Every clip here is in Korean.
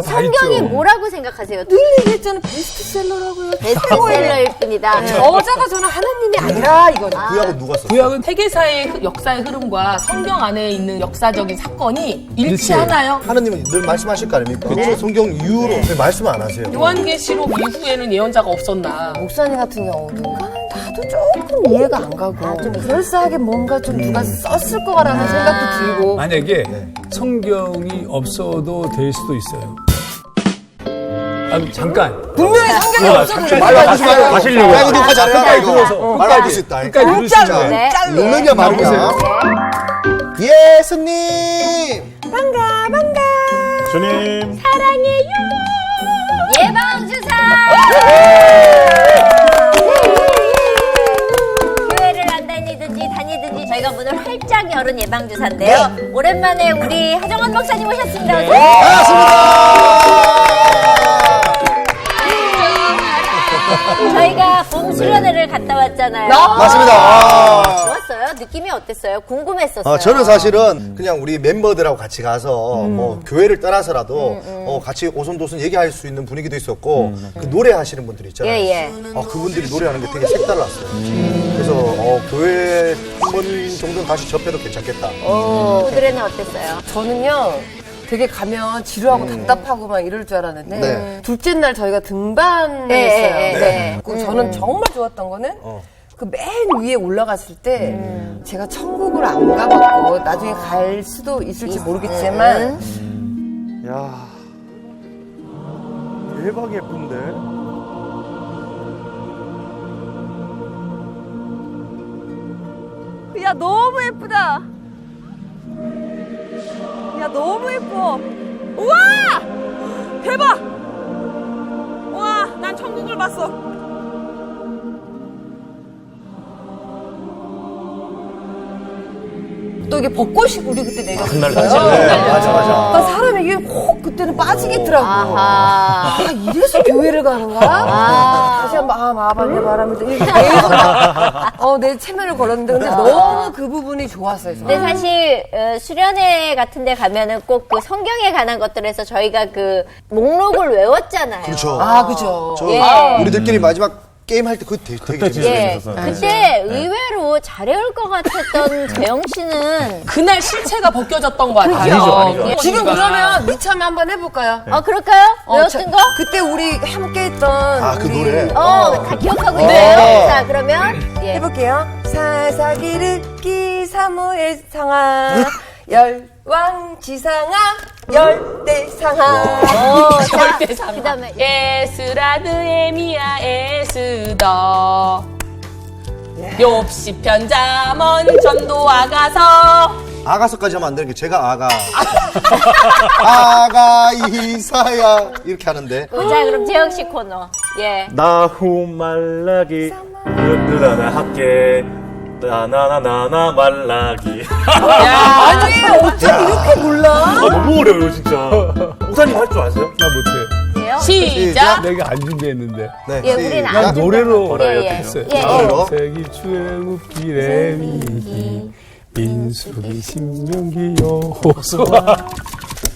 성경이 뭐라고 생각하세요? 늘 얘기했잖아요. 베스트셀러라고요. 베스트셀러일 뿐이다. 저자가 저는 하나님이 아니라 이거죠. 구약은 누가 썼어요? 구약은 세계사의 역사의 흐름과 성경 안에 있는 역사적인 사건이 일치하나요? 하나님은 늘 말씀하실 거 아닙니까? 그렇죠. 성경 이후로 왜 말씀 안 하세요? 요한계시록 이후에는 예언자가 없었나? 목사님 같은 경우도 나도 조금 이해가 안 가고 좀 그럴싸하게 뭔가 좀 누가 썼을 거라는 생각도 들고. 만약에 성경이 없어도 될 수도 있어요. 아, 잠깐. 분명히 성경이 없어도 될 말로 거지. 하시려고. 야, 이거 녹화 잘해라, 이거. 들어서. 말할 수 있다. 끝까지 들을 수 있어요. 네. 읽느냐, 말이냐. 예수님! 반가. 주님. 사랑해요. 예방주사. 교회를 안 다니든지 다니든지 저희가 문을 활짝 열은 예방주사인데요. 오랜만에 우리 하정원 목사님 오셨습니다. 어서 오세요. 반갑습니다! 저희가 봄 수련회를 갔다 왔잖아요. 맞습니다. 좋았어요? 느낌이 어땠어요? 궁금했었어요. 저는 사실은 그냥 우리 멤버들하고 같이 가서 뭐 교회를 떠나서라도 같이 오손도손 얘기할 수 있는 분위기도 있었고 그 노래하시는 분들 있잖아요. 예. 그분들이 노래하는 게 되게 색달랐어요. 그래서 교회 한 번 정도는 다시 접해도 괜찮겠다. 그래는 어땠어요? 저는요. 되게 가면 지루하고 답답하고 막 이럴 줄 알았는데 네. 둘째 날 저희가 등반을 네, 했어요. 네. 그리고 저는 정말 좋았던 거는 그 맨 위에 올라갔을 때 제가 천국을 안 가봤고 나중에 갈 수도 있을지 모르겠지만 야, 대박 예쁜데? 야 너무 예쁘다. 야 너무 예뻐. 우와 대박. 와 난 천국을 봤어. 또 이게 벚꽃이 우리 그때 내렸어요. 맞아. 그러니까 사람이 이게 혹 그때는 빠지겠더라고. 아하. 이래서 교회를 가는가? 다시 한번 마하반야 바랍니다. 이렇게 계속 내 체면을 걸었는데 근데 너무 그 부분이 좋았어요. 근데 사실 수련회 같은 데 가면은 꼭 그 성경에 관한 것들에서 저희가 그 목록을 외웠잖아요. 그렇죠. 그죠. 우리들끼리 마지막 게임 할 때 그거 되게 재밌었어요. 그때 의외로 잘해올 것 같았던 재영 씨는 그날 실체가 벗겨졌던 것 같아요. 아니죠. 지금 그러면 미참 한번 해볼까요? 그럴까요? 외웠던 거? 그때 우리 함께 했던 그 노래. 다 기억하고 있어요. 자, 그러면 해볼게요. 사사기르기 사무엘상아 열왕지상아 열대상아 절대상아. 그다음에 에스라드 에미야 에스더 욥시 편자먼 전도 아가서 아가서까지 하면 안 되는 게 제가 아가 이사야 이렇게 하는데 자, 그럼 재영 씨 코너. 예. 나후 말라기 으르르나 학계 나나나나나 말라기. 아니 어떻게 이렇게 몰라? 너무 어려워요 진짜. 목사님 할 줄 아세요? 나 못해. 시작. 내가 안 준비했는데. 네, 예, 우리는 시작. 난 노래로 했어요. 노래로. 세기 출애굽기 레위기 민수기 신명기 여호수아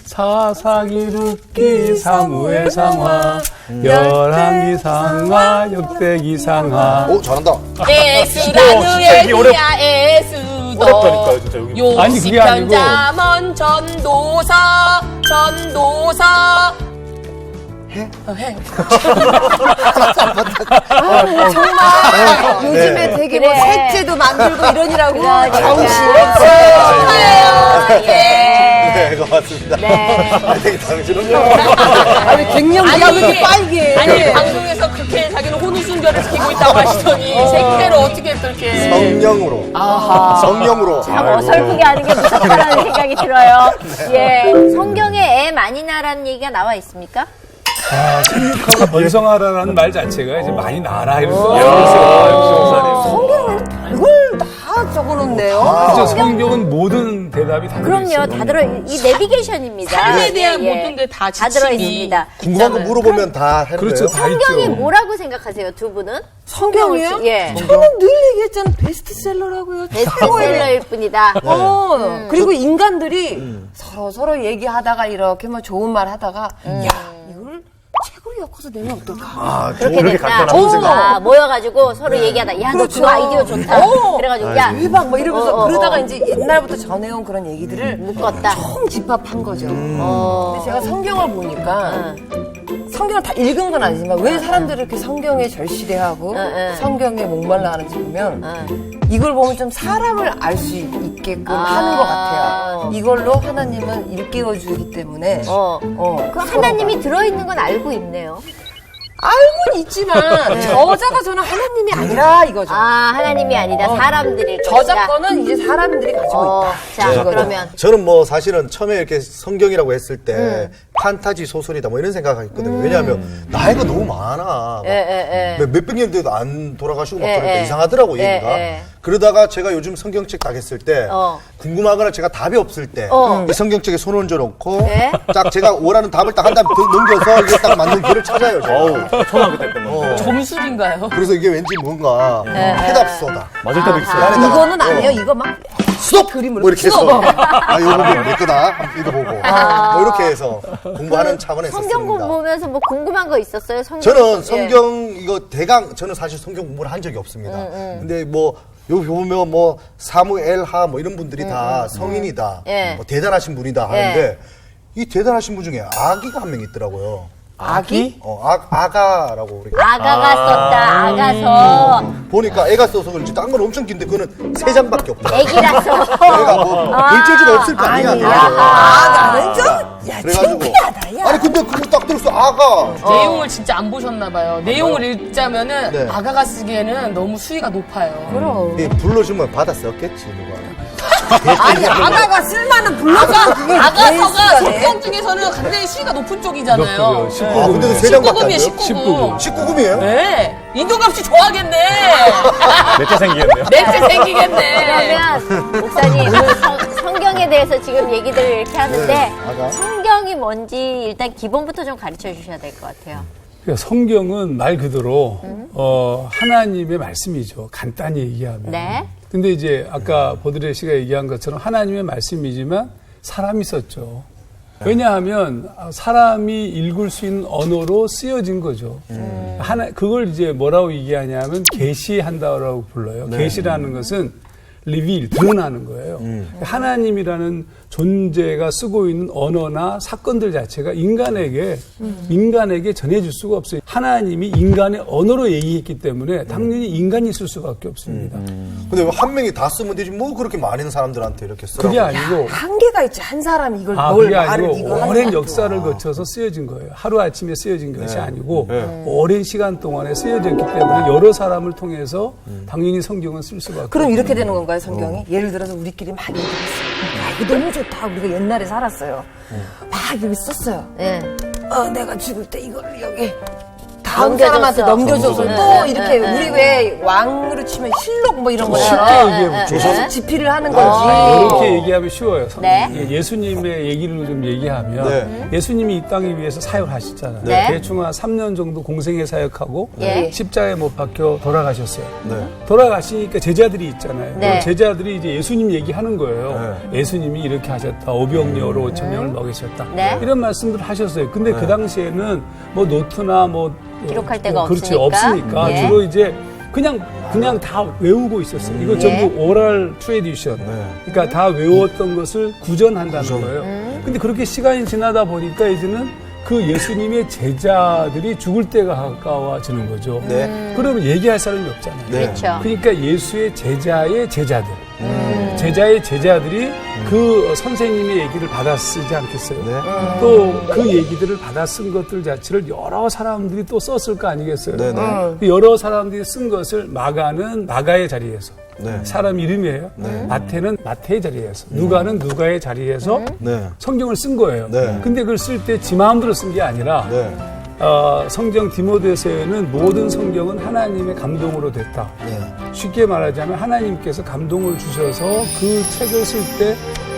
사사기 룻기 사무엘 상하 열왕기 상하 역대기 상하. 잘한다. 에스라드 에미야 에스더 어렵다니까요 진짜 여기. 아니, 욥시 그게 아니고. 편자먼 전도서 정말 요즘에 되게 뭐 그래. 색채도 만들고 이러니라고 네, 고맙습니다. 되게 당신은요. 아니 갱년기가 왜 이렇게 빨개? 아니 방송에서 그렇게 자기는 혼우순결을 지키고 있다고 하시더니 색대로 어떻게 또 이렇게 성령으로. 성령으로. 참 어설프게 하는 게 무섭다라는 생각이 들어요. 예. 성경에 애 많이 나라는 얘기가 나와 있습니까? 생육하고 번성하라는 말 자체가 이제 많이 나라 이런 역시 목사님. 성경에는 별걸 성경은 다 적어놓네요. 진짜 성경은 모든 대답이 다 그럼요. 들어있어요. 다 들어 이 내비게이션입니다. 삶에 대한 예, 예. 모든 게 다 다 들어 지침이 있습니다. 궁금한 거 물어보면 다 하는 그렇죠. 거예요? 다 성경이 있죠. 뭐라고 생각하세요, 두 분은? 성경이요? 예. 저는 늘 얘기했잖아. 베스트셀러라고요. 베스트셀러일 뿐이다. 그리고 인간들이 서로 얘기하다가 이렇게 뭐 좋은 말 하다가 야 이걸 책으로 엮어서 내면 어떨까? 그렇게 이렇게 됐다. 간단한 아, 모여가지고 서로 얘기하다. 야, 너 그 아이디어 좋다. 그래가지고, 야, 대박 뭐 이러면서 그러다가 이제 옛날부터 전해온 그런 얘기들을 묶었다. 총 집합한 거죠. 근데 제가 성경을 보니까 성경을 다 읽은 건 아니지만 왜 사람들이 이렇게 성경에 절실해하고 성경에 목말라 하는지 보면 이걸 보면 좀 사람을 알 수 있게끔 하는 것 같아요. 이걸로 하나님은 일깨워 주기 때문에 그 하나님이 들어있는 건 알고 있네요. 알고는 있지만 저자가 저는 하나님이 아니라 이거죠. 아, 하나님이 아니다. 사람들일 저자 거는 이제 사람들이 가지고 있다. 자, 이거죠. 그러면. 저는 뭐 사실은 처음에 이렇게 성경이라고 했을 때 판타지 소설이다 뭐 이런 생각했거든요. 왜냐하면 나이가 너무 많아. 몇백 년 돼도 안 돌아가시고 막 그러니까 이상하더라고 얘기가. 그러다가 제가 요즘 성경책 딱 했을 때 궁금하거나 제가 답이 없을 때 이 성경책에 손 얹어놓고 딱 제가 원하는 답을 딱 한 다음 넘겨서 이게 딱 맞는 길을 찾아요. 제가. 초등학교 때 때문에. 점술인가요? 그래서 이게 왠지 뭔가 해답서다. 맞을 때도 있어요. 안에다가 이거는 아니에요. 이거 막 스톱! 그림으로 뭐 이렇게 해서 아 요거 몇 거다 한번 읽어보고 뭐 이렇게 해서 공부하는 차원에서 성경 씁니다. 공부하면서 뭐 궁금한 거 있었어요? 저는 성경 이거 대강 저는 사실 성경 공부를 한 적이 없습니다. 근데 뭐 여기 보면 뭐 사무엘하 뭐 이런 분들이 다 성인이다, 뭐 대단하신 분이다 하는데 이 대단하신 분 중에 아기가 한 명 있더라고요. 아기? 아가라고 우리가 아가가 썼다, 아가서. 보니까 애가 써서 그런지 딴 건 엄청 긴데 그거는 3장밖에 없더라고요. 애기라서. 애가 뭐 글재주가 없을 거 아니야. 나는 좀 그래가지고 창피하다, 야. 아니 근데 그거 딱 들었어 아가. 내용을 진짜 안 보셨나 봐요. 내용을 읽자면은 네. 아가가 쓰기에는 너무 수위가 높아요. 그럼. 이 불러주면 받아 썼겠지 누가. 아니 아가가 쓸만한 불러가 그게 아가서가 성경 중에서는 굉장히 수위가 높은 쪽이잖아요. 아 근데 그 3장밖에 안 돼요? 19금이에요, 19금. 19금이에요? 네. 인도값이 좋아하겠네. 넷째 생기겠네요. 넷째 생기겠네. 그러면, 목사님, 성경에 대해서 지금 얘기들 이렇게 하는데, 아가. 성경이 뭔지 일단 기본부터 좀 가르쳐 주셔야 될 것 같아요. 그러니까 성경은 말 그대로 하나님의 말씀이죠. 간단히 얘기하면. 네. 근데 이제 아까 보드레 씨가 얘기한 것처럼 하나님의 말씀이지만 사람이 썼죠. 왜냐하면 사람이 읽을 수 있는 언어로 쓰여진 거죠. 그걸 이제 뭐라고 얘기하냐면 계시한다라고 불러요. 계시라는 것은 리빌, 드러나는 거예요. 하나님이라는 존재가 쓰고 있는 언어나 사건들 자체가 인간에게 전해질 수가 없어요. 하나님이 인간의 언어로 얘기했기 때문에 당연히 인간이 쓸 수밖에 없습니다. 근데 한 명이 다 쓰면 되지 뭐 그렇게 많은 사람들한테 이렇게 쓰라고. 그게 아니고 한계가 있지. 한 사람이 이걸 뭘 그게 말을 아니고 이거 오랜 하는 역사를 거쳐서 쓰여진 거예요. 하루아침에 쓰여진 것이 아니고 오랜 시간 동안에 쓰여졌기 때문에 여러 사람을 통해서 당연히 성경은 쓸 수밖에 그럼 없어요. 이렇게 되는 건가요, 성경이? 예를 들어서 우리끼리 막 얘기했어요. 야, 이거 너무 좋다. 우리가 옛날에 살았어요. 막 여기 썼어요. 예. 내가 죽을 때 이거를 여기 다음 넘겨줬어. 사람한테 넘겨줘서 네, 또 네, 이렇게 네, 우리 왜 왕으로 치면 실록 뭐 이런 쉽게 거잖아요. 얘기해 보죠. 지필을 하는 거지. 이렇게 얘기하면 쉬워요. 네. 예수님의 얘기를 좀 얘기하면 네. 예수님이 이 땅에 위해서 사역하셨잖아요. 네. 대충 한 3년 정도 공생애 사역하고 예. 십자가에 못 박혀 돌아가셨어요. 네. 돌아가시니까 제자들이 있잖아요. 네. 제자들이 이제 예수님 얘기하는 거예요. 예수님이 이렇게 하셨다. 오병이어로 5,000명을 먹이셨다. 네. 이런 말씀들을 하셨어요. 근데 그 당시에는 뭐 노트나 뭐 기록할 데가 그렇지, 없으니까. 예. 주로 이제 그냥 다 외우고 있었어요. 이거 전부 오랄 트레디션. 그러니까 다 외웠던 것을 구전한다는 거예요. 근데 그렇게 시간이 지나다 보니까 이제는 그 예수님의 제자들이 죽을 때가 가까워지는 거죠. 네. 그러면 얘기할 사람이 없잖아요. 네. 그렇죠. 그러니까 예수의 제자의 제자들. 제자의 제자들이 그 선생님의 얘기를 받아 쓰지 않겠어요? 네. 또 그 얘기들을 받아 쓴 것들 자체를 여러 사람들이 또 썼을 거 아니겠어요? 네, 네. 그 여러 사람들이 쓴 것을 마가는 마가의 자리에서 네. 사람 이름이에요. 마태는 마태의 자리에서 누가는 누가의 자리에서 네. 성경을 쓴 거예요. 네. 근데 그걸 쓸 때 지 마음대로 쓴 게 아니라 네. 성경 디모데서에는 모든 성경은 하나님의 감동으로 됐다. 쉽게 말하자면 하나님께서 감동을 주셔서 그 책을 쓸 때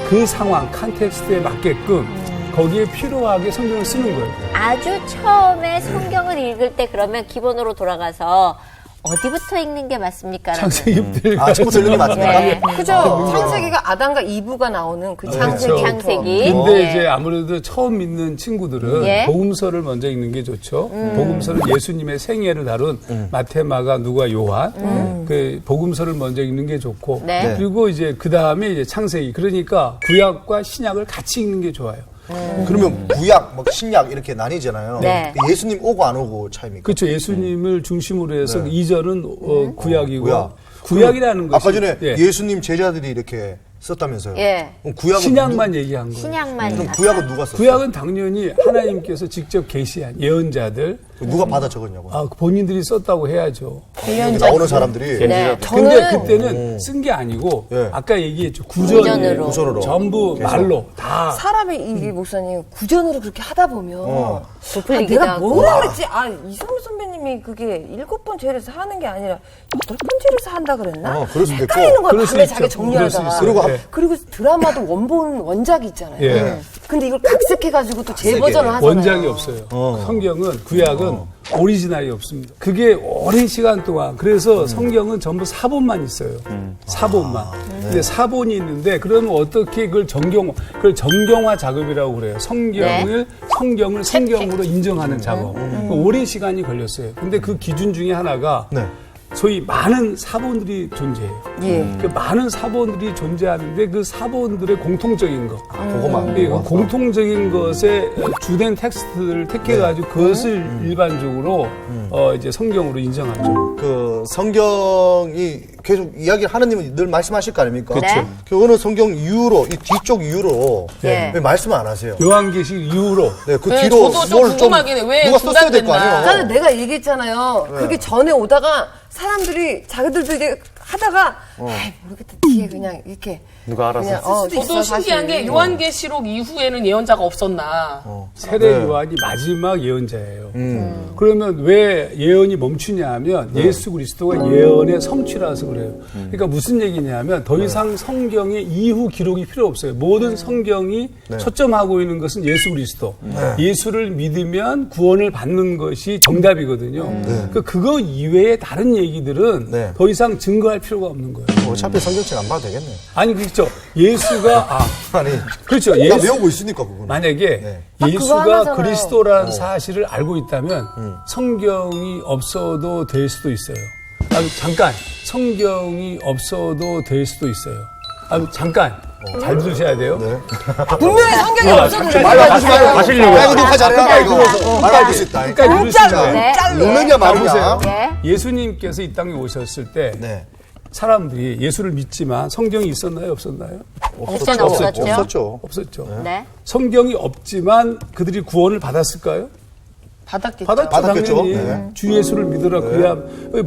그 상황, 컨텍스트에 맞게끔 거기에 필요하게 성경을 쓰는 거예요. 아주 처음에 성경을 읽을 때 그러면 기본으로 돌아가서 어디부터 읽는 게 맞습니까? 창세기부터 처음부터 읽는 게 맞습니까? 네. 그죠? 창세기가 아담과 이브가 나오는 그 창세기. 창세기. 근데 예. 이제 아무래도 처음 믿는 친구들은 예. 복음서를 먼저 읽는 게 좋죠. 복음서는 예수님의 생애를 다룬 마태, 마가, 누가, 요한. 그 복음서를 먼저 읽는 게 좋고. 네. 그리고 이제 그 다음에 이제 창세기. 그러니까 구약과 신약을 같이 읽는 게 좋아요. 그러면 구약, 뭐 신약 이렇게 나뉘잖아요. 네. 예수님 오고 안 오고 차이입니까? 그렇죠. 예수님을 중심으로 해서 네. 이전은 구약이고. 구약. 구약이라는 것이 아까 전에 예. 예수님 제자들이 이렇게 썼다면서요. 예. 그럼 구약은 신약만 얘기한 거예요. 신약만. 그럼 구약은 누가 썼어요? 구약은 당연히 하나님께서 직접 계시한 예언자들, 누가 받아 적었냐고. 본인들이 썼다고 해야죠. 여기 나오는 사람들이 네. 근데 그때는 쓴 게 아니고 예. 아까 얘기했죠. 구전으로 구전으로. 전부 계속. 말로 다. 사람이 이게 목사님 구전으로 그렇게 하다 보면 부풀리기도 내가 하고. 뭐라 그랬지? 이성우 선배님이 그게 7번 죄에서 하는 게 아니라 8번 죄에서 한다 그랬나? 그럴 수도 있고. 헷갈리는 거야. 그럴 수 밤에 있죠. 자기 그럴 수 정리하다가. 있어요. 그리고 예. 그리고 드라마도 원작이 있잖아요. 예. 근데 이걸 각색해가지고 또 재버전을 하잖아요. 원작이 없어요. 성경은 구약은 오리지널이 없습니다. 그게 오랜 시간 동안 그래서 성경은 전부 사본만 있어요. 사본만. 근데 사본이 있는데 그러면 어떻게 그걸 정경화 작업이라고 그래요. 성경을 성경으로 인정하는 작업. 오랜 시간이 걸렸어요. 근데 그 기준 중에 하나가 네. 소위 많은 사본들이 존재해요. 그 많은 사본들이 존재하는데 그 사본들의 공통적인 것. 그거만. 그 공통적인 것에 주된 텍스트를 택해가지고 그것을 일반적으로 이제 성경으로 인정하죠. 그 성경이 계속 이야기 하나님은 늘 말씀하실 거 아닙니까? 그렇죠. 그 어느 성경 이유로 이 뒤쪽 이유로 네. 왜 말씀 안 하세요? 요한계시록 이후로 네, 그 네, 뒤로 저도 좀 궁금하긴 해. 왜 누가 썼어야 될 거 중단됐나. 아니에요? 나는 내가 얘기했잖아요. 그게 전에 오다가 사람들이 자기들도 이제 하다가 아이 모르겠다 뒤에 그냥 이렇게 누가 알아서 그냥 쓸 수도 저도 있어, 신기한 사실. 게 요한계시록 이후에는 예언자가 없었나. 세례 네. 요한이 마지막 예언자예요. 그러면 왜 예언이 멈추냐 하면 예수 그리스도가 예언의 성취라서 그래요. 그러니까 무슨 얘기냐면 더 이상 성경의 이후 기록이 필요 없어요. 모든 성경이 초점하고 있는 것은 예수 그리스도. 예수를 믿으면 구원을 받는 것이 정답이거든요. 그거 이외에 다른 얘기들은 네. 더 이상 증거할 필요가 없는 거예요. 어차피 성경책 안 봐도 되겠네. 아니 그렇죠. 예수가 아니, 그렇죠. 나 예수 외우고 있으니까 그거는. 만약에 네. 그거 예수가 하나잖아요. 그리스도라는 사실을 알고 있다면 성경이 없어도 될 수도 있어요. 잠깐 성경이 없어도 될 수도 있어요. 잠깐 잘 들으셔야 돼요. 분명히 성경이 없어도 돼. 말하지 마요. 가시려고. 야, 이거 녹화 잘해라, 이거. 말할 수 있다. 끝까지 들으시면 네. 누느냐 말이냐. 보세요. 네. 예수님께서 이 땅에 오셨을 때 네. 사람들이 예수를 믿지만 성경이 있었나요, 없었나요? 없었죠. 없었죠. 네. 성경이 없지만 그들이 구원을 받았을까요? 받았겠죠. 받았겠죠. 당연히 네. 주 예수를 믿으라. 그래야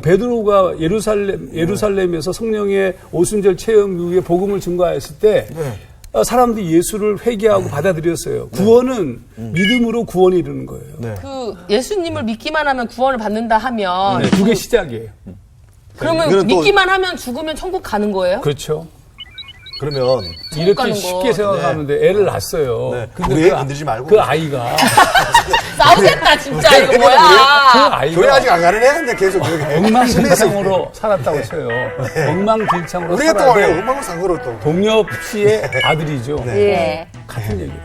베드로가 예루살렘에서 성령의 오순절 체험 이후에 복음을 증거했을 때 사람들이 예수를 회개하고 받아들였어요. 구원은 믿음으로 구원에 이르는 거예요. 네. 그 예수님을 믿기만 하면 구원을 받는다 하면 네, 그게 시작이에요. 그러면 이거는 또- 믿기만 하면 죽으면 천국 가는 거예요? 그렇죠. 그러면 이렇게 가는 거. 쉽게 생각하는데 애를 낳았어요. 네. 근데 우리 애 건드리지 말고. 그 아이가 싸우겠다 진짜 이거 그 뭐야? 교회 아이가 아직 안 가는 애인데 계속 그렇게. 엉망진창으로 살았다고 쳐요. 엉망진창으로 우리가 또 원래 살아도 음악을 상거로 또. 동엽 씨의 아들이죠. 예. 같은 얘기예요.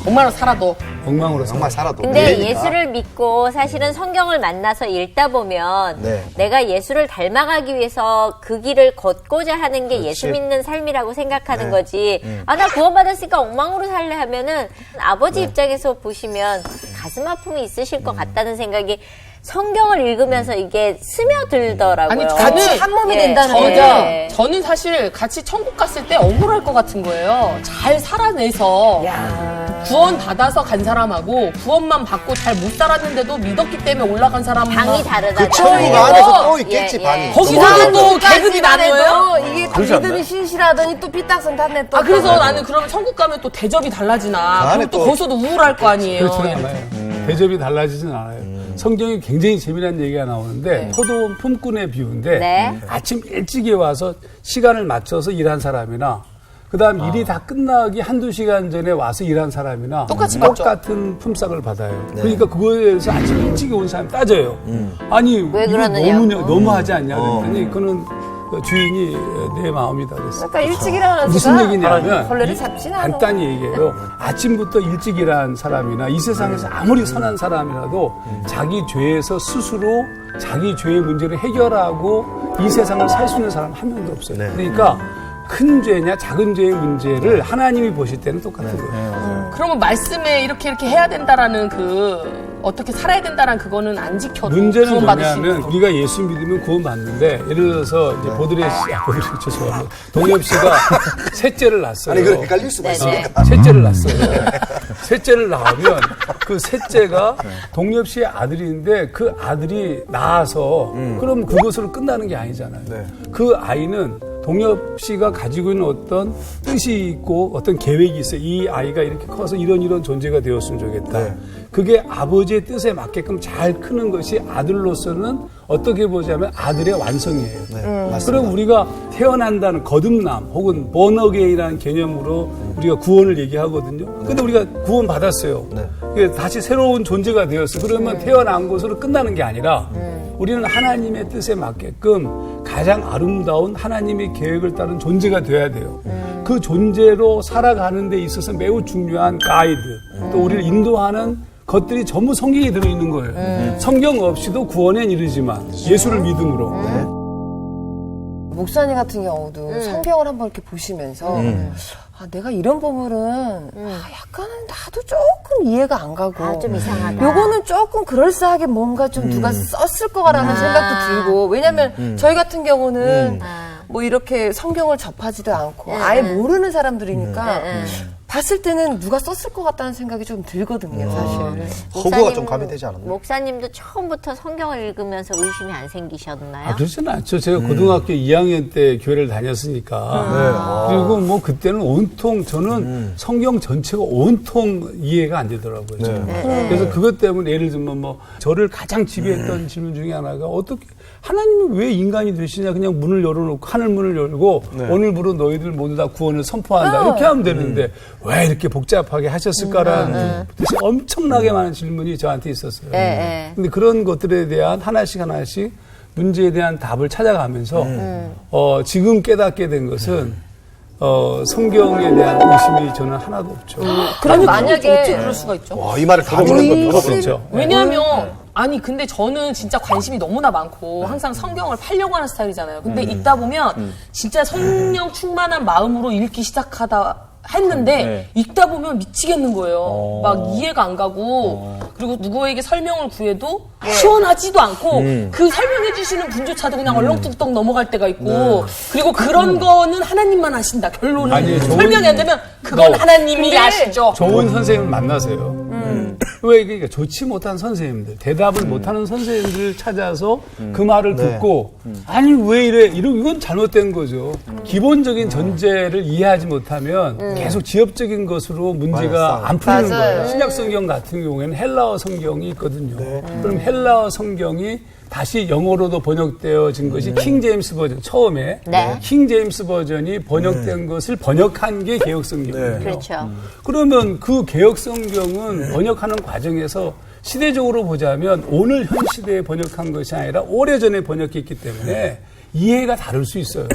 엄마로 살아도 엉망으로 정말 살아. 살아도. 근데 그러니까. 예수를 믿고 사실은 성경을 만나서 읽다 보면 네. 내가 예수를 닮아가기 위해서 그 길을 걷고자 하는 게 예수 그렇지. 믿는 삶이라고 생각하는 네. 거지. 나 구원받았으니까 엉망으로 살래 하면은 아버지 입장에서 보시면 가슴 아픔이 있으실 것 같다는 생각이 성경을 읽으면서 이게 스며들더라고요. 아니, 같이 한 몸이 된다는 예. 거죠. 저는 사실 같이 천국 갔을 때 억울할 것 같은 거예요. 잘 살아내서 구원 받아서 간 사람하고 구원만 받고 잘 못 살았는데도 믿었기 때문에 올라간 사람은 방이 다르다. 그 천국 안에서 또 있겠지, 방이. 거기서 또 계급이 나뉘어요? 이게 또 그러지 믿음이 않나요? 신실하더니 또 삐딱선 탔네 또. 아 그래서 나는 그러면 천국 가면 또 대접이 달라지나? 그 안에 그럼 또 또- 거기서도 우울할 거 아니에요. 그렇지는 않아요. 대접이 달라지진 않아요. 성경에 굉장히 재미난 얘기가 나오는데 포도원 품꾼의 비유인데 네. 아침 일찍에 와서 시간을 맞춰서 일한 사람이나 그다음 일이 다 끝나기 한두 시간 전에 와서 일한 사람이나 똑같이 받죠. 똑같은 품삯을 받아요. 그러니까 그거에 대해서 아침 일찍 온 사람이 따져요. 아니 왜 이거 그러느냐고. 너무하지 않냐 그랬더니 그거는 주인이 내 마음이다 그랬어요. 그러니까 일찍 일어나는 무슨 얘기냐면 벌레를 잡진 않아. 간단히 얘기해요. 아침부터 일찍 일한 사람이나 이 세상에서 아무리 선한 사람이라도 자기 죄에서 스스로 자기 죄의 문제를 해결하고 이 세상을 살 수 있는 사람 한 명도 없어요. 그러니까 큰 죄냐 작은 죄의 문제를 하나님이 보실 때는 똑같은 거예요. 그러면 말씀에 이렇게 해야 된다라는 어떻게 살아야 된다라는 그거는 안 지켜도 문제는 구원받을 수 뭐냐면 있고. 우리가 예수 믿으면 구원받는데 예를 들어서 이제 보드레 씨, 죄송합니다. 동엽 씨가 셋째를 낳았어요. 아니, 그걸 헷갈릴 수가 있습니까? 셋째를 낳았어요. 셋째를 낳으면 그 셋째가 동엽 씨의 아들인데 그 아들이 낳아서 그럼 그것으로 끝나는 게 아니잖아요. 그 아이는 동엽 씨가 가지고 있는 어떤 뜻이 있고 어떤 계획이 있어요. 이 아이가 이렇게 커서 이런 존재가 되었으면 좋겠다. 그게 아버지의 뜻에 맞게끔 잘 크는 것이 아들로서는 어떻게 보자면 아들의 완성이에요. 그럼 우리가 태어난다는 거듭남 혹은 born-again이라는 개념으로 우리가 구원을 얘기하거든요. 근데 우리가 구원 받았어요. 다시 새로운 존재가 되었어요. 그러면 태어난 것으로 끝나는 게 아니라 우리는 하나님의 뜻에 맞게끔 가장 아름다운 하나님의 계획을 따른 존재가 돼야 돼요. 그 존재로 살아가는 데 있어서 매우 중요한 가이드, 또 우리를 인도하는 것들이 전부 성경에 들어있는 거예요. 성경 없이도 구원에 이르지만 예수를 믿음으로. 목사님 같은 경우도 성경을 한번 이렇게 보시면서 아, 내가 이런 부분은 약간은 나도 조금 이해가 안 가고 아, 좀 이상하다. 요거는 조금 그럴싸하게 뭔가 좀 누가 썼을 거라는 생각도 들고 왜냐면 저희 같은 경우는 뭐 이렇게 성경을 접하지도 않고 아예 모르는 사람들이니까 봤을 때는 누가 썼을 것 같다는 생각이 좀 들거든요, 사실. 허구가 좀 가미되지 않았나요? 목사님도 처음부터 성경을 읽으면서 의심이 안 생기셨나요? 그렇지는 않죠. 제가 고등학교 2학년 때 교회를 다녔으니까. 그리고 뭐 그때는 온통 저는 성경 전체가 온통 이해가 안 되더라고요. 그래서 그것 때문에 예를 들면 뭐 저를 가장 지배했던 질문 중에 하나가 어떻게 하나님은 왜 인간이 되시냐 그냥 문을 열어놓고 하늘 문을 열고 오늘부로 너희들 모두 다 구원을 선포한다 이렇게 하면 되는데 왜 이렇게 복잡하게 하셨을까라는 엄청나게 많은 질문이 저한테 있었어요. 근데 그런 것들에 대한 하나씩 문제에 대한 답을 찾아가면서 지금 깨닫게 된 것은 성경에 대한 의심이 저는 하나도 없죠. 그럼 만약에 어떻게 그럴 수가 있죠? 와, 이 말을 다 듣는 건 그렇죠. 왜냐하면 아니 근데 저는 진짜 관심이 너무나 많고 항상 성경을 팔려고 하는 스타일이잖아요. 근데 읽다 보면 진짜 성령 충만한 마음으로 읽기 시작하다 했는데 읽다 보면 미치겠는 거예요. 막 이해가 안 가고 그리고 누구에게 설명을 구해도 시원하지도 않고 그 설명해 주시는 분조차도 그냥 얼렁뚱땅 넘어갈 때가 있고 그리고 그런 거는 하나님만 아신다. 결론은 아니, 설명이 안 되면 그건 하나님이 아시죠. 좋은 선생님 만나세요. 왜 이게 좋지 못한 선생님들, 대답을 못하는 선생님들을 찾아서 그 말을 듣고 아니 왜 이래 이건 잘못된 거죠. 기본적인 전제를 이해하지 못하면 계속 지엽적인 것으로 문제가 안 풀리는 거예요. 신약 성경 같은 경우에는 헬라어 성경이 있거든요. 그럼 헬라어 성경이 다시 영어로도 번역되어진 것이 킹 제임스 버전 처음에 킹 제임스 버전이 번역된 것을 번역한 게 개혁 성경이에요. 그렇죠. 그러면 그 개혁 성경은 번역하는 과정에서 시대적으로 보자면 오늘 현 시대에 번역한 것이 아니라 오래전에 번역했기 때문에 이해가 다를 수 있어요.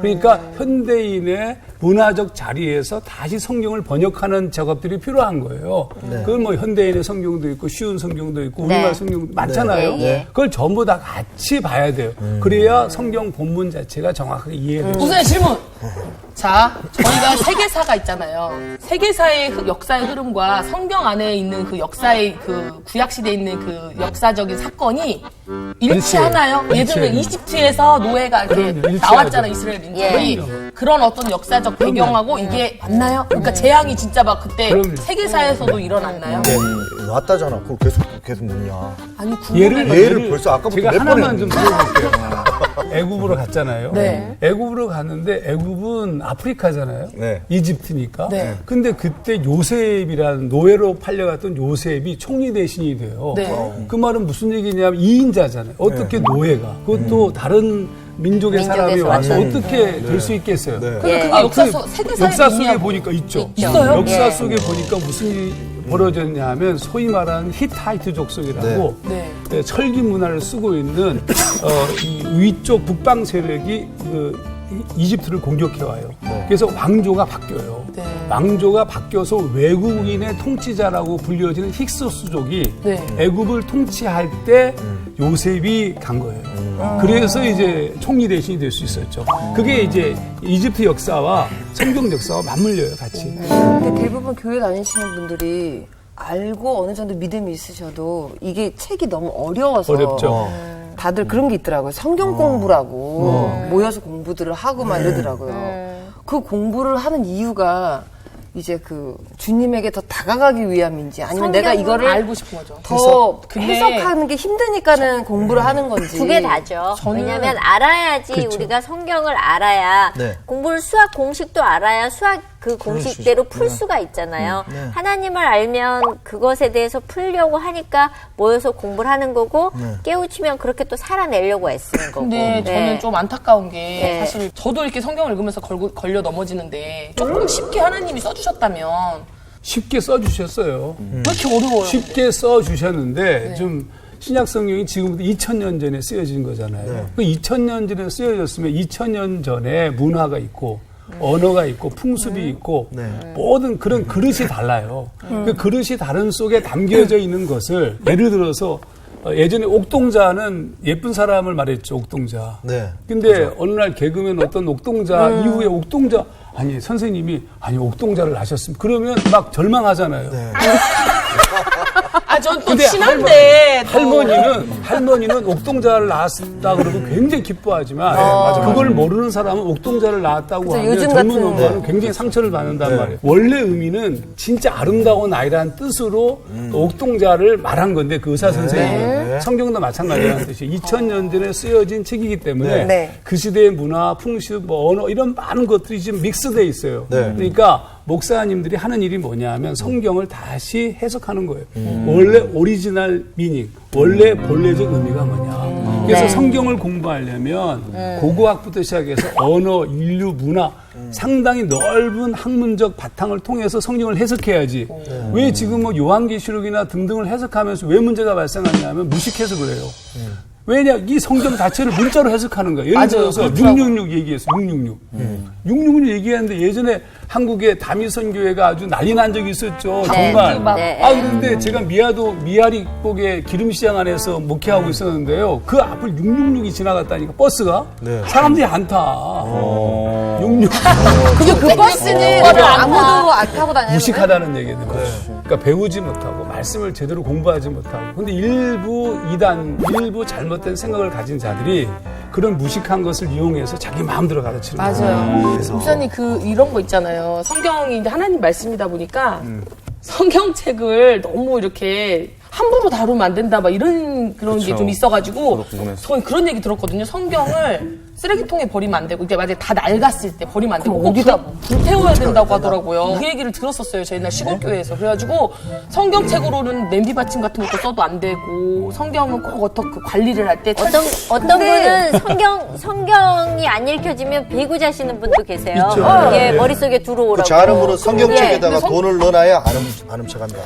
그러니까 현대인의 문화적 자리에서 다시 성경을 번역하는 작업들이 필요한 거예요. 그건 뭐 현대인의 성경도 있고 쉬운 성경도 있고 우리말 성경도 많잖아요. 그걸 전부 다 같이 봐야 돼요. 그래야 성경 본문 자체가 정확하게 이해돼요. 우선의 질문. 자, 저희가 세계사가 있잖아요. 세계사의 역사의 흐름과 성경 안에 있는 그 역사의 그 구약시대에 있는 그 역사적인 사건이 일치하나요? 예를 들면 이집트에서 노예가 이렇게 그럼요, 일치하죠. 나왔잖아, 이스라엘 민족이. 그런 어떤 역사적 배경하고 이게 맞나요? 그러니까 재앙이 진짜 막 그때 그럼요. 세계사에서도 일어났나요? 네, 왔다잖아. 그걸 계속 묻냐. 아니 궁금해. 예를 벌써 아까부터 제가 몇 하나만 번 좀 들어볼게요. 애굽으로 갔잖아요. 네. 애굽으로 갔는데 애굽은 아프리카잖아요. 네. 이집트니까. 네. 근데 그때 요셉이라는 노예로 팔려갔던 요셉이 총리 대신이 돼요. 네. 그 말은 무슨 얘기냐면 2인자잖아요. 어떻게 노예가 그것도 다른 민족의 사람이 민족에서 와서 왔다는 어떻게 될 수 있겠어요? 네. 근데 그게 아, 역사 그 속 세계사에 역사 속에 있냐고. 보니까 있죠. 있어요? 역사 예. 속에 보니까 무슨 일이 벌어졌냐면 소위 말하는 히타이트 족속이라고 네. 네, 철기 문화를 쓰고 있는 이 위쪽 북방 세력이 이집트를 공격해 와요. 그래서 왕조가 바뀌어요. 네. 왕조가 바뀌어서 외국인의 통치자라고 불려지는 힉스족이 네. 애굽을 통치할 때 요셉이 간 거예요. 그래서 이제 총리 대신이 될 수 있었죠. 그게 이제 이집트 역사와 성경 역사와 맞물려요, 같이. 근데 대부분 교회 다니시는 분들이 알고 어느 정도 믿음이 있으셔도 이게 책이 너무 어려워서 어렵죠. 다들 그런 게 있더라고요. 성경 공부라고 모여서 공부들을 하고 막 이러더라고요. 그 공부를 하는 이유가 이제 그 주님에게 더 다가가기 위함인지 아니면 내가 성경을 이거를 알고 싶은 거죠. 더 근데 해석하는 게 힘드니까는 공부를 하는 건지. 두 개 다죠. 왜냐하면 알아야지 우리가 성경을 알아야 네. 공부를 수학 공식도 알아야 수학 그 공식대로 풀 수가 있잖아요. 하나님을 알면 그것에 대해서 풀려고 하니까 모여서 공부를 하는 거고 깨우치면 그렇게 또 살아내려고 애쓰는 거고. 근데 네. 저는 좀 안타까운 게 네. 사실 저도 이렇게 성경을 읽으면서 걸려 넘어지는데 조금 쉽게 하나님이 써주셨다면 쉽게 써주셨어요. 왜 이렇게 어려워요? 쉽게 써주셨는데 좀 신약 성경이 지금부터 2000년 전에 쓰여진 거잖아요. 그 2000년 전에 쓰여졌으면 2000년 전에 문화가 있고 언어가 있고 풍습이 있고 모든 그런 그릇이 달라요. 그 그릇이 다른 속에 담겨져 있는 것을 예를 들어서 예전에 옥동자는 예쁜 사람을 말했죠. 옥동자. 네. 근데 어느 날 개그맨 어떤 옥동자 이후에 옥동자 아니 선생님이 아니 옥동자를 낳으셨으면 그러면 막 절망하잖아요. 아, 전 또 근데 친한데. 할머니는 옥동자를 낳았다 그러고 굉장히 기뻐하지만 그걸 모르는 사람은 옥동자를 낳았다고 그쵸, 하면 요즘 젊은 같은- 엄마는 굉장히 상처를 받는단 말이에요. 원래 의미는 진짜 아름다운 아이라는 뜻으로 옥동자를 말한 건데 그 의사 선생님은 성경도 마찬가지라는 뜻이 2000년 전에 쓰여진 책이기 때문에 네. 그 시대의 문화, 풍습, 뭐 언어 이런 많은 것들이 지금 믹스돼 있어요. 네. 그러니까 목사님들이 하는 일이 뭐냐면 성경을 다시 해석하는 거예요. 원래 오리지널 미닝, 원래 본래적 의미가 뭐냐. 그래서 성경을 공부하려면 고고학부터 시작해서 언어, 인류, 문화 상당히 넓은 학문적 바탕을 통해서 성경을 해석해야지. 왜 지금 뭐 요한계시록이나 등등을 해석하면서 왜 문제가 발생하냐면 무식해서 그래요. 왜냐, 이 성경 자체를 문자로 해석하는 거예요. 예를 들어서 666 얘기했어, 666. 666 얘기했는데 예전에 한국의 다미선교회가 아주 난리 난 적이 있었죠. 정말. 네. 아, 그런데 제가 미아리복의 기름시장 안에서 목회하고 있었는데요. 그 앞을 666이 지나갔다니까, 버스가. 사람들이 안 타. 66. 그게 그 버스는 아무도 안 타고 다녀요. 무식하다는 얘기는 거죠. 그러니까 배우지 못하고 말씀을 제대로 공부하지 못하고. 근데 일부 이단, 일부 잘못된 생각을 가진 자들이 그런 무식한 것을 이용해서 자기 마음대로 가르치는 거예요. 맞아요. 목사님 이런 거 있잖아요. 성경이 이제 하나님 말씀이다 보니까 성경책을 너무 이렇게 함부로 다루면 안 된다, 막 이런 그런 게 좀 있어가지고 저는 그런 얘기 들었거든요. 성경을 쓰레기통에 버리면 안 되고 이제 만약에 다 낡았을 때 버리면 안 되고 꼭 불태워야 된다고 하더라고요. 그 얘기를 들었었어요. 저희 옛날 시골교회에서. 그래가지고 성경책으로는 냄비 받침 같은 것도 써도 안 되고 성경은 꼭 어떻게 관리를 할 때 어떤 분은 성경이 안 읽혀지면 배구자시는 분도 계세요. 있죠. 예, 네. 머릿속에 들어오라고. 그 자름으로 성경책에다가 예. 돈을 넣어놔야 안 훔쳐간다.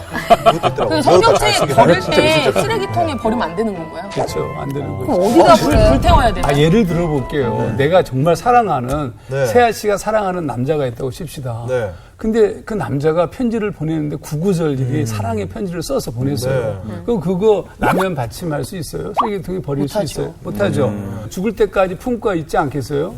이것도 있더라고요. 그 성경책 버릴 진짜 때 진짜 쓰레기통에 버리면 안 되는 건가요? 그렇죠. 안 되는 거죠. 어디다 버려요? 불태워야 되나? 아, 예를 들어볼게요. 내가 정말 사랑하는, 네. 세아 씨가 사랑하는 남자가 있다고 칩시다. 네. 근데 그 남자가 편지를 보내는데 구구절절히 사랑의 편지를 써서 보냈어요. 그럼 그거 라면 받침할 수 있어요? 쓰레기통에 버릴 수 있어요? 못하죠. 죽을 때까지 품고 있지 않겠어요?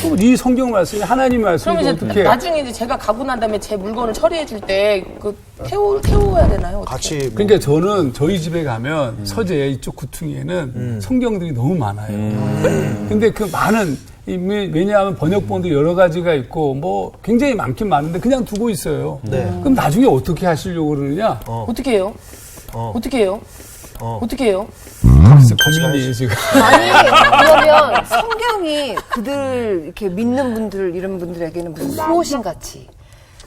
그럼 이 성경 말씀이 하나님 말씀이 그럼 이제 어떻게 나중에 이제 제가 가고 난 다음에 제 물건을 처리해 줄 때 그 태워야 되나요? 어떻게? 같이 뭐 그러니까 저는 저희 집에 가면 서재 이쪽 구퉁이에는 성경들이 너무 많아요. 근데 그 많은 왜냐하면 번역본도 여러 가지가 있고 뭐 굉장히 많긴 많은데 그냥 두고 있어요. 네. 그럼 나중에 어떻게 하시려고 그러느냐? 어떻게 해요? 어떻게 해요? 어떻게 해요? 그래서 고민이에요 지금. 아니 그러면 성경이 그들 이렇게 믿는 분들 이런 분들에게는 무슨 수호신 같이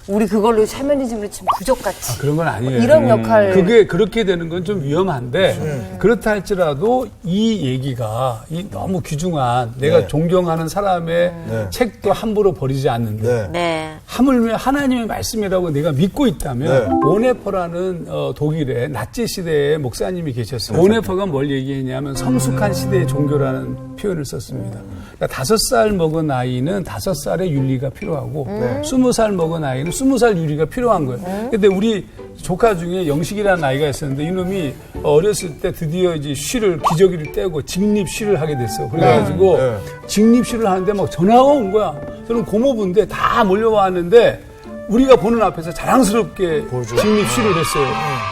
우리 그걸로 샤머니즘으로 지금 부족같이 그런 건 아니에요. 이런 역할 그게 그렇게 되는 건 좀 위험한데 그렇다 할지라도 이 얘기가 너무 귀중한 내가 네. 존경하는 사람의 네. 책도 함부로 버리지 않는데 네. 네. 하물며 하나님의 말씀이라고 내가 믿고 있다면 네. 보네퍼라는 독일의 나치 시대의 목사님이 계셨어요. 보네퍼가 뭘 얘기했냐면 성숙한 시대의 종교라는 표현을 썼습니다. 그러니까 5살 먹은 아이는 5살의 윤리가 필요하고 20살 먹은 아이는 20살 윤리가 필요한 거예요. 근데 우리 조카 중에 영식이라는 아이가 있었는데 이놈이 어렸을 때 드디어 이제 쉬를 기저귀를 떼고 직립쉬를 하게 됐어요. 그래가지고 직립쉬를 하는데 막 전화가 온 거야. 저는 고모부인데 다 몰려왔는데 우리가 보는 앞에서 자랑스럽게 직립쉬를 했어요.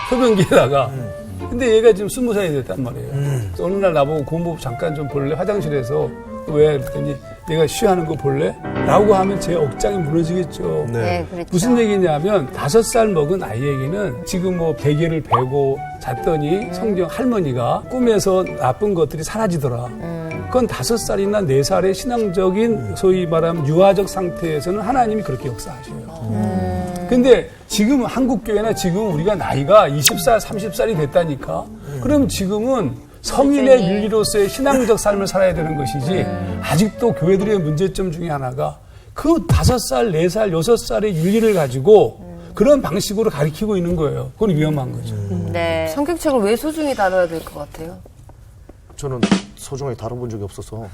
흡연기에다가. 근데 얘가 지금 20살이 됐단 말이에요. 어느 날 나보고 고모부 잠깐 좀 볼래? 화장실에서. 왜? 그랬더니 내가 쉬하는 거 볼래? 라고 하면 제 억장이 무너지겠죠. 네, 그렇죠. 무슨 얘기냐면 5살 먹은 아이에게는 지금 뭐 베개를 베고 잤더니 성경 할머니가 꿈에서 나쁜 것들이 사라지더라. 그건 5살이나 4살의 신앙적인 소위 말하면 유아적 상태에서는 하나님이 그렇게 역사하셔요. 근데 지금 한국교회나 지금 우리가 나이가 20살, 30살이 됐다니까. 그럼 지금은 성인의 윤리로서의 신앙적 삶을 살아야 되는 것이지 아직도 교회들의 문제점 중에 하나가 그 5살, 4살, 6살의 윤리를 가지고 그런 방식으로 가르치고 있는 거예요. 그건 위험한 거죠. 네. 성경책을 왜 소중히 다뤄야 될 것 같아요? 저는 소중하게 다뤄본 적이 없어서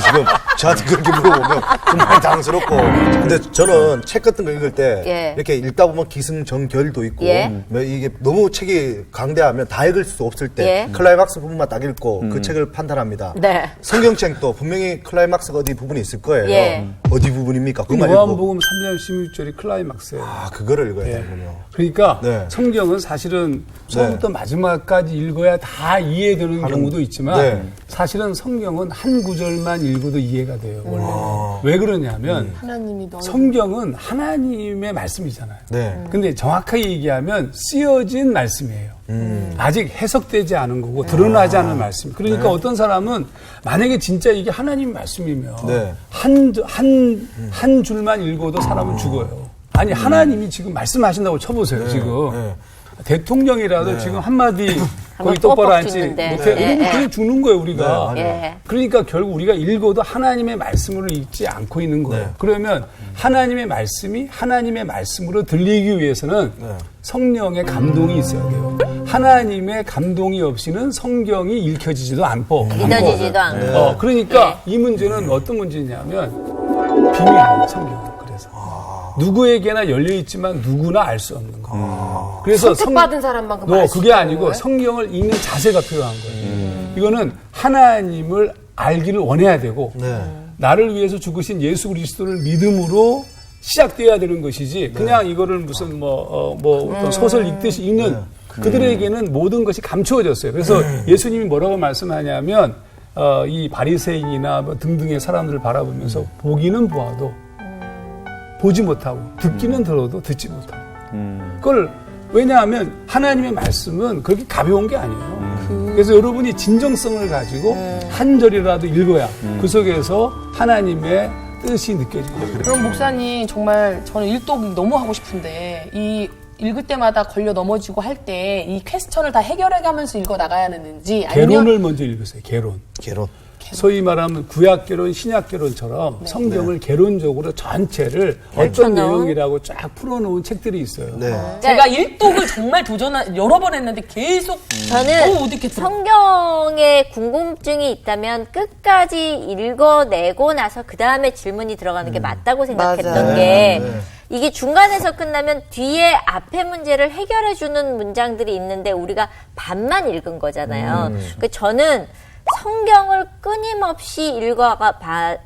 지금 저한테 그렇게 물어보면 정말 당황스럽고 근데 저는 책 같은 거 읽을 때 예. 이렇게 읽다 보면 기승전결도 있고 예. 이게 너무 책이 강대하면 다 읽을 수 없을 때 예. 클라이막스 부분만 딱 읽고 그 책을 판단합니다. 네. 성경책도 분명히 클라이막스가 어디 부분이 있을 거예요. 예. 어디 부분입니까? 그만 읽고 요한복음 3장 16절이 클라이막스예요. 그거를 읽어야 예. 되는군요. 그러니까 네. 성경은 사실은 처음부터 마지막까지 읽어야 다 이해되는 경우도 있지만 네. 사실은 성경은 한 구절만 읽어도 이해가 돼요. 원래는. 왜 그러냐면 하나님이 너무 성경은 하나님의 말씀이잖아요. 네. 근데 정확하게 얘기하면 쓰여진 말씀이에요. 아직 해석되지 않은 거고 드러나지 않은 말씀. 그러니까 어떤 사람은 만약에 진짜 이게 하나님 말씀이면 네. 한 줄만 읽어도 사람은 죽어요. 아니 하나님이 지금 말씀하신다고 쳐보세요. 지금 대통령이라도 지금 한마디 거의 똑바로 뻑뻑 앉지 죽는데. 못해. 예, 이러면 예. 그냥 죽는 거예요 우리가. 네, 예. 그러니까 결국 우리가 읽어도 하나님의 말씀으로 읽지 않고 있는 거예요. 네. 그러면 하나님의 말씀이 하나님의 말씀으로 들리기 위해서는 성령의 감동이 있어야 돼요. 하나님의 감동이 없이는 성경이 읽혀지지도 않고. 믿어지지도 않고. 그러니까 이 문제는 어떤 문제냐면 비밀이에요, 성경은. 그래서. 누구에게나 열려있지만 누구나 알 수 없는 거예요. 그래서 선택받은 사람만큼 알 수 그게 있다는 아니고 거예요? 성경을 읽는 자세가 필요한 거예요. 이거는 하나님을 알기를 원해야 되고 나를 위해서 죽으신 예수 그리스도를 믿음으로 시작돼야 되는 것이지 그냥 이거를 무슨 어떤 소설 읽듯이 읽는 그들에게는 모든 것이 감추어졌어요. 그래서 예수님이 뭐라고 말씀하냐면 이 바리새인이나 뭐 등등의 사람들을 바라보면서 보기는 보아도 보지 못하고 듣기는 들어도 듣지 못하고 그걸 왜냐하면 하나님의 말씀은 그렇게 가벼운 게 아니에요. 그래서 여러분이 진정성을 가지고 한 절이라도 읽어야 그 속에서 하나님의 뜻이 느껴집니다. 그럼 목사님 정말 저는 일독 너무 하고 싶은데 이 읽을 때마다 걸려 넘어지고 할 때 이 퀘스천을 다 해결해가면서 읽어 나가야 하는지 아니면 개론을 먼저 읽으세요. 개론. 소위 말하면 구약개론, 신약개론처럼 성경을 개론적으로 전체를 어떤 내용이라고 쫙 풀어놓은 책들이 있어요. 제가 일독을 정말 여러 번 했는데 계속 저는 너무 못 읽겠더라고요. 성경에 궁금증이 있다면 끝까지 읽어내고 나서 그 다음에 질문이 들어가는 게 맞다고 생각했던 맞아요. 게 이게 중간에서 끝나면 뒤에 앞에 문제를 해결해주는 문장들이 있는데 우리가 반만 읽은 거잖아요. 그러니까 저는 성경을 끊임없이 읽어봤더니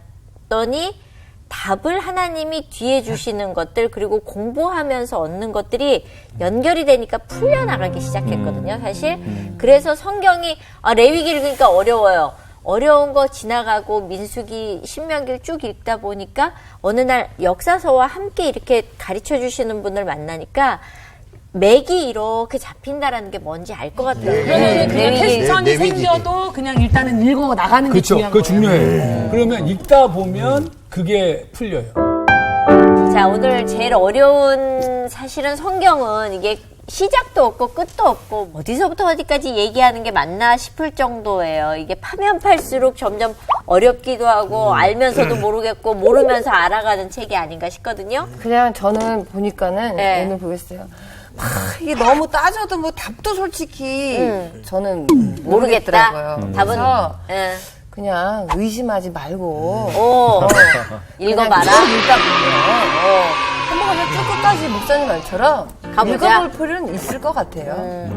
답을 하나님이 뒤에 주시는 것들 그리고 공부하면서 얻는 것들이 연결이 되니까 풀려나가기 시작했거든요. 사실 그래서 성경이 레위기 읽으니까 어려워요. 어려운 거 지나가고 민수기 신명기를 쭉 읽다 보니까 어느 날 역사서와 함께 이렇게 가르쳐 주시는 분을 만나니까 맥이 이렇게 잡힌다라는 게 뭔지 알 것 같아요. 그러면 그냥 퀘스천이 내위기기. 생겨도 그냥 일단은 읽어 나가는 게 그렇죠. 중요한 그거 거예요. 중요해요. 그러면 읽다 보면 그게 풀려요. 자, 오늘 제일 어려운 사실은 성경은 이게 시작도 없고 끝도 없고 어디서부터 어디까지 얘기하는 게 맞나 싶을 정도예요. 이게 파면 팔수록 점점 어렵기도 하고 알면서도 모르겠고 모르면서 알아가는 책이 아닌가 싶거든요. 그냥 저는 보니까는 네. 오늘 보겠어요. 막 이게 너무 따져도 뭐 답도 솔직히 저는 모르겠다. 모르겠더라고요. 답은 그래서 예. 그냥 의심하지 말고 오, 읽어봐라. 그냥 쭉 읽다 보면 한번 그냥 쭉 끝까지 목사님 말처럼 가보자. 읽어볼 필요는 있을 것 같아요.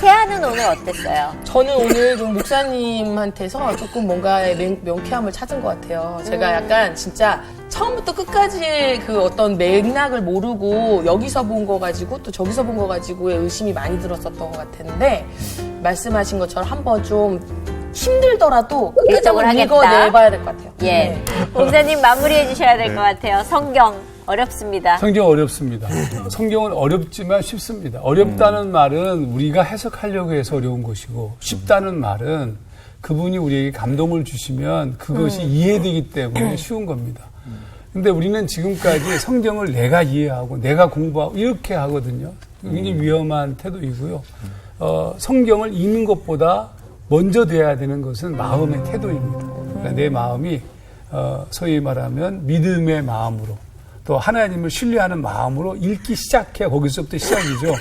세아는 오늘 어땠어요? 저는 오늘 좀 목사님한테서 조금 뭔가의 명쾌함을 찾은 것 같아요. 제가 약간 진짜 처음부터 끝까지 그 어떤 맥락을 모르고 여기서 본 거 가지고 또 저기서 본 거 가지고의 의심이 많이 들었었던 것 같았는데 말씀하신 것처럼 한번 좀 힘들더라도 끝까지 일정을 한번 하겠다. 읽어내봐야 될 것 같아요. 예. 목사님 마무리해 주셔야 될 것 같아요. 성경 어렵습니다. 성경 어렵습니다. 성경은 어렵지만 쉽습니다. 어렵다는 말은 우리가 해석하려고 해서 어려운 것이고 쉽다는 말은 그분이 우리에게 감동을 주시면 그것이 이해되기 때문에 쉬운 겁니다. 근데 우리는 지금까지 성경을 내가 이해하고 내가 공부하고 이렇게 하거든요. 굉장히 위험한 태도이고요. 성경을 읽는 것보다 먼저 돼야 되는 것은 마음의 태도입니다. 그러니까 내 마음이 소위 말하면 믿음의 마음으로 또 하나님을 신뢰하는 마음으로 읽기 시작해 거기서부터 시작이죠.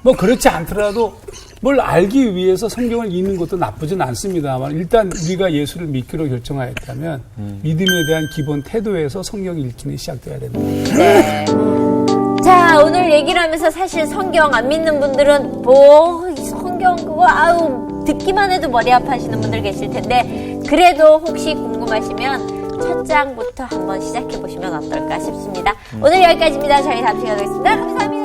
뭐 그렇지 않더라도 뭘 알기 위해서 성경을 읽는 것도 나쁘진 않습니다만 일단 우리가 예수를 믿기로 결정하였다면 믿음에 대한 기본 태도에서 성경 읽기는 시작돼야 됩니다. 네. 자, 오늘 얘기를 하면서 사실 성경 안 믿는 분들은 뭐 성경 그거 아우 듣기만 해도 머리 아파하시는 분들 계실 텐데 그래도 혹시 궁금하시면 첫 장부터 한번 시작해 보시면 어떨까 싶습니다. 오늘 여기까지입니다. 저희 다음 시간에 뵙겠습니다. 감사합니다.